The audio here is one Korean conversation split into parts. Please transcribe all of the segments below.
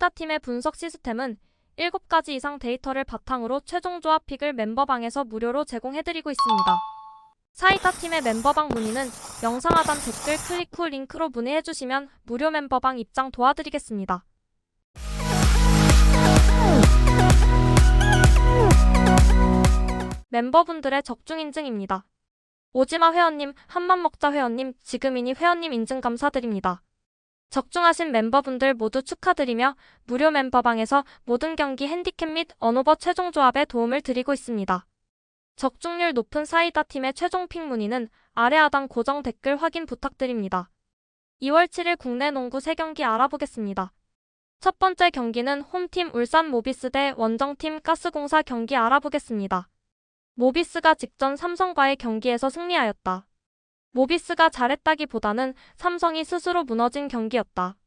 사이다 팀의 분석 시스템은 7가지 이상 데이터를 바탕으로 최종 조합 픽을 멤버방에서 무료로 제공해드리고 있습니다. 사이다 팀의 멤버방 문의는 영상 하단 댓글 클릭 후 링크로 문의해주시면 무료 멤버방 입장 도와드리겠습니다. 멤버분들의 적중 인증입니다. 오지마 회원님, 한맘먹자 회원님, 지금이니 회원님 인증 감사드립니다. 적중하신 멤버분들 모두 축하드리며 무료 멤버방에서 모든 경기 핸디캡 및 언오버 최종 조합에 도움을 드리고 있습니다. 적중률 높은 사이다 팀의 최종 픽 문의는 아래 하단 고정 댓글 확인 부탁드립니다. 2월 7일 국내 농구 3경기 알아보겠습니다. 첫 번째 경기는 홈팀 울산 모비스 대 원정팀 가스공사 경기 알아보겠습니다. 모비스가 직전 삼성과의 경기에서 승리하였다. 모비스가 잘했다기보다는 삼성이 스스로 무너진 경기였다.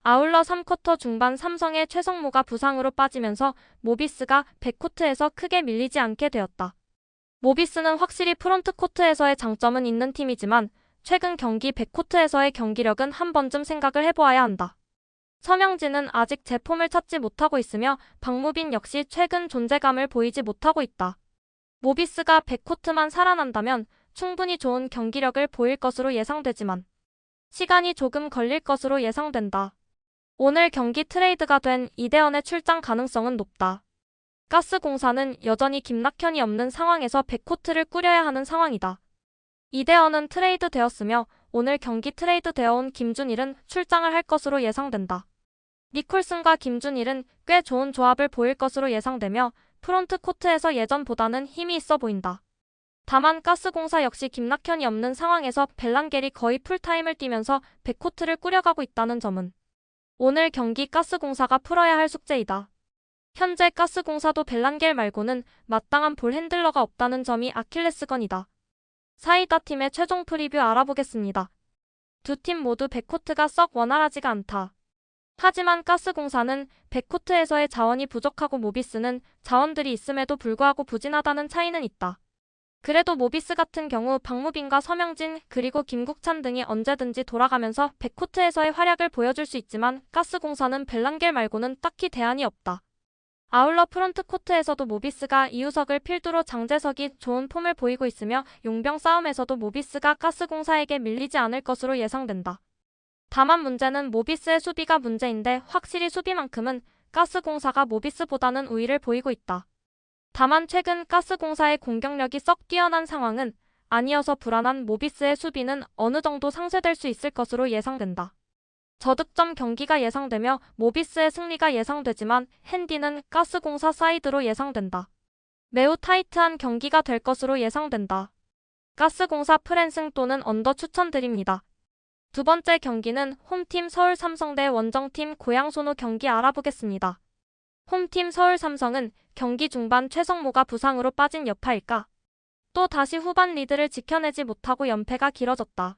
아울러 3쿼터 중반 삼성의 최성모가 부상으로 빠지면서 모비스가 백코트에서 크게 밀리지 않게 되었다. 모비스는 확실히 프론트코트에서의 장점은 있는 팀이지만 최근 경기 백코트에서의 경기력은 한 번쯤 생각을 해보아야 한다. 서명진은 아직 제 폼을 찾지 못하고 있으며 박무빈 역시 최근 존재감을 보이지 못하고 있다. 모비스가 백코트만 살아난다면 충분히 좋은 경기력을 보일 것으로 예상되지만 시간이 조금 걸릴 것으로 예상된다. 오늘 경기 트레이드가 된 이대헌의 출장 가능성은 높다. 가스공사는 여전히 김낙현이 없는 상황에서 백코트를 꾸려야 하는 상황이다. 이대헌은 트레이드 되었으며 오늘 경기 트레이드 되어온 김준일은 출장을 할 것으로 예상된다. 니콜슨과 김준일은 꽤 좋은 조합을 보일 것으로 예상되며 프론트 코트에서 예전보다는 힘이 있어 보인다. 다만 가스공사 역시 김낙현이 없는 상황에서 벨란겔이 거의 풀타임을 뛰면서 백코트를 꾸려가고 있다는 점은 오늘 경기 가스공사가 풀어야 할 숙제이다. 현재 가스공사도 벨란겔 말고는 마땅한 볼 핸들러가 없다는 점이 아킬레스건이다. 사이다 팀의 최종 프리뷰 알아보겠습니다. 두 팀 모두 백코트가 썩 원활하지가 않다. 하지만 가스공사는 백코트에서의 자원이 부족하고 모비스는 자원들이 있음에도 불구하고 부진하다는 차이는 있다. 그래도 모비스 같은 경우 박무빈과 서명진 그리고 김국찬 등이 언제든지 돌아가면서 백코트에서의 활약을 보여줄 수 있지만 가스공사는 벨란겔 말고는 딱히 대안이 없다. 아울러 프론트코트에서도 모비스가 이우석을 필두로 장재석이 좋은 폼을 보이고 있으며 용병 싸움에서도 모비스가 가스공사에게 밀리지 않을 것으로 예상된다. 다만 문제는 모비스의 수비가 문제인데 확실히 수비만큼은 가스공사가 모비스보다는 우위를 보이고 있다. 다만 최근 가스공사의 공격력이 썩 뛰어난 상황은 아니어서 불안한 모비스의 수비는 어느 정도 상쇄될 수 있을 것으로 예상된다. 저득점 경기가 예상되며 모비스의 승리가 예상되지만 핸디는 가스공사 사이드로 예상된다. 매우 타이트한 경기가 될 것으로 예상된다. 가스공사 프랜승 또는 언더 추천드립니다. 두 번째 경기는 홈팀 서울 삼성 대 원정팀 고양 손호 경기 알아보겠습니다. 홈팀 서울 삼성은 경기 중반 최성모가 부상으로 빠진 여파일까? 또 다시 후반 리드를 지켜내지 못하고 연패가 길어졌다.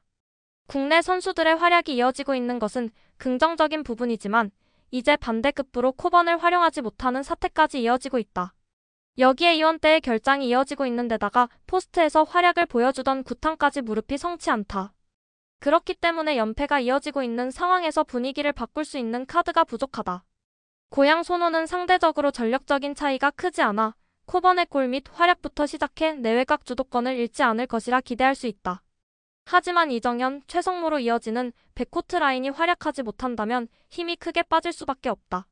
국내 선수들의 활약이 이어지고 있는 것은 긍정적인 부분이지만 이제 반대급부로 코번을 활용하지 못하는 사태까지 이어지고 있다. 여기에 이원대의 결장이 이어지고 있는 데다가 포스트에서 활약을 보여주던 구탕까지 무릎이 성치 않다. 그렇기 때문에 연패가 이어지고 있는 상황에서 분위기를 바꿀 수 있는 카드가 부족하다. 고양 손호는 상대적으로 전력적인 차이가 크지 않아 코번의 골 및 활약부터 시작해 내외곽 주도권을 잃지 않을 것이라 기대할 수 있다. 하지만 이정현, 최성모로 이어지는 백코트 라인이 활약하지 못한다면 힘이 크게 빠질 수밖에 없다.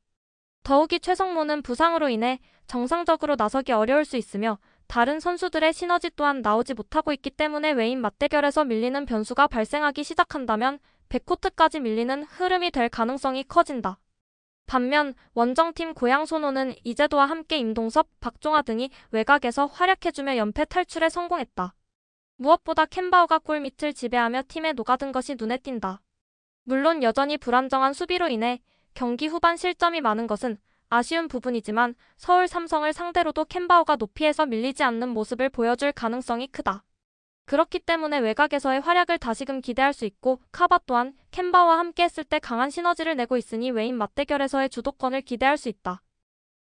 더욱이 최성모는 부상으로 인해 정상적으로 나서기 어려울 수 있으며 다른 선수들의 시너지 또한 나오지 못하고 있기 때문에 외인 맞대결에서 밀리는 변수가 발생하기 시작한다면 백코트까지 밀리는 흐름이 될 가능성이 커진다. 반면 원정팀 고양 손호는 이재도와 함께 임동섭, 박종화 등이 외곽에서 활약해주며 연패 탈출에 성공했다. 무엇보다 캔바우가 골 밑을 지배하며 팀에 녹아든 것이 눈에 띈다. 물론 여전히 불안정한 수비로 인해 경기 후반 실점이 많은 것은 아쉬운 부분이지만 서울 삼성을 상대로도 캔바우가 높이에서 밀리지 않는 모습을 보여줄 가능성이 크다. 그렇기 때문에 외곽에서의 활약을 다시금 기대할 수 있고 카바 또한 캔바와 함께 했을 때 강한 시너지를 내고 있으니 외인 맞대결에서의 주도권을 기대할 수 있다.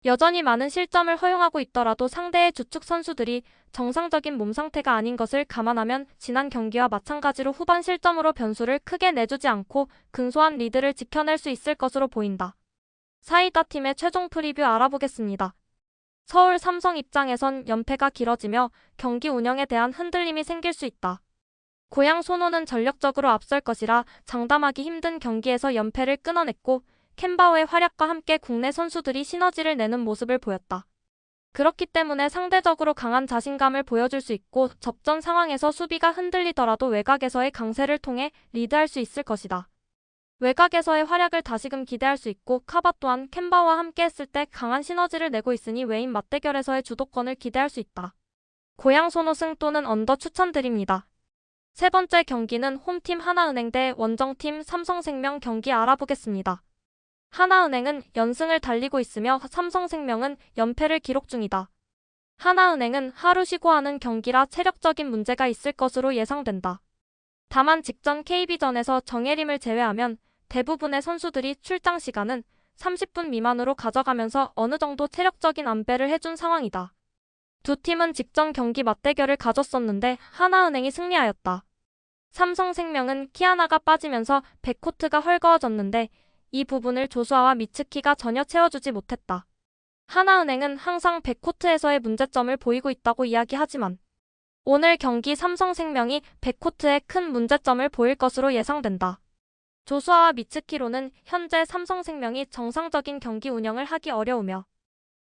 여전히 많은 실점을 허용하고 있더라도 상대의 주축 선수들이 정상적인 몸 상태가 아닌 것을 감안하면 지난 경기와 마찬가지로 후반 실점으로 변수를 크게 내주지 않고 근소한 리드를 지켜낼 수 있을 것으로 보인다. 사이다 팀의 최종 프리뷰 알아보겠습니다. 서울 삼성 입장에선 연패가 길어지며 경기 운영에 대한 흔들림이 생길 수 있다. 고양 소노는 전력적으로 앞설 것이라 장담하기 힘든 경기에서 연패를 끊어냈고 캔바오의 활약과 함께 국내 선수들이 시너지를 내는 모습을 보였다. 그렇기 때문에 상대적으로 강한 자신감을 보여줄 수 있고 접전 상황에서 수비가 흔들리더라도 외곽에서의 강세를 통해 리드할 수 있을 것이다. 외곽에서의 활약을 다시금 기대할 수 있고 카바 또한 캔바와 함께 했을 때 강한 시너지를 내고 있으니 외인 맞대결에서의 주도권을 기대할 수 있다. 고양 소노승 또는 언더 추천드립니다. 세 번째 경기는 홈팀 하나은행 대 원정팀 삼성생명 경기 알아보겠습니다. 하나은행은 연승을 달리고 있으며 삼성생명은 연패를 기록 중이다. 하나은행은 하루 쉬고 하는 경기라 체력적인 문제가 있을 것으로 예상된다. 다만 직전 KB전에서 정예림을 제외하면 대부분의 선수들이 출장 시간은 30분 미만으로 가져가면서 어느 정도 체력적인 안배를 해준 상황이다. 두 팀은 직전 경기 맞대결을 가졌었는데 하나은행이 승리하였다. 삼성생명은 키아나가 빠지면서 백코트가 헐거워졌는데 이 부분을 조수아와 미츠키가 전혀 채워주지 못했다. 하나은행은 항상 백코트에서의 문제점을 보이고 있다고 이야기하지만 오늘 경기 삼성생명이 백코트에 큰 문제점을 보일 것으로 예상된다. 조수아와 미츠키로는 현재 삼성생명이 정상적인 경기 운영을 하기 어려우며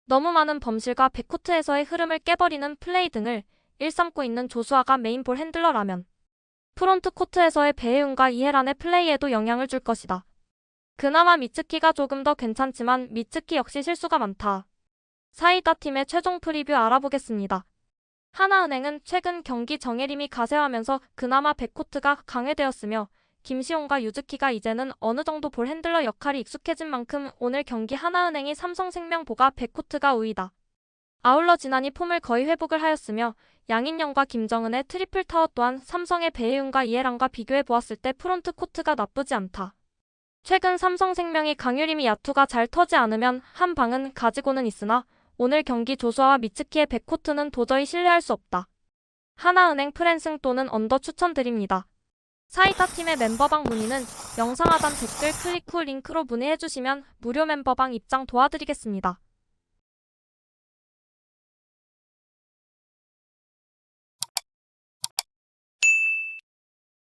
너무 많은 범실과 백코트에서의 흐름을 깨버리는 플레이 등을 일삼고 있는 조수아가 메인볼 핸들러라면 프론트 코트에서의 배혜은과 이해란의 플레이에도 영향을 줄 것이다. 그나마 미츠키가 조금 더 괜찮지만 미츠키 역시 실수가 많다. 사이다 팀의 최종 프리뷰 알아보겠습니다. 하나은행은 최근 경기 정예림이 가세하면서 그나마 백코트가 강해되었으며 김시온과 유즈키가 이제는 어느 정도 볼 핸들러 역할이 익숙해진 만큼 오늘 경기 하나은행이 삼성생명보다 백코트가 우위다. 아울러 지난이 폼을 거의 회복을 하였으며 양인영과 김정은의 트리플 타워 또한 삼성의 배혜은과 이해란과 비교해 보았을 때 프론트 코트가 나쁘지 않다. 최근 삼성생명이 강유림이 야투가 잘 터지 않으면 한 방은 가지고는 있으나 오늘 경기 조수아와 미츠키의 백코트는 도저히 신뢰할 수 없다. 하나은행 프랜승 또는 언더 추천드립니다. 사이다 팀의 멤버방 문의는 영상 하단 댓글 클릭 후 링크로 문의해주시면 무료 멤버방 입장 도와드리겠습니다.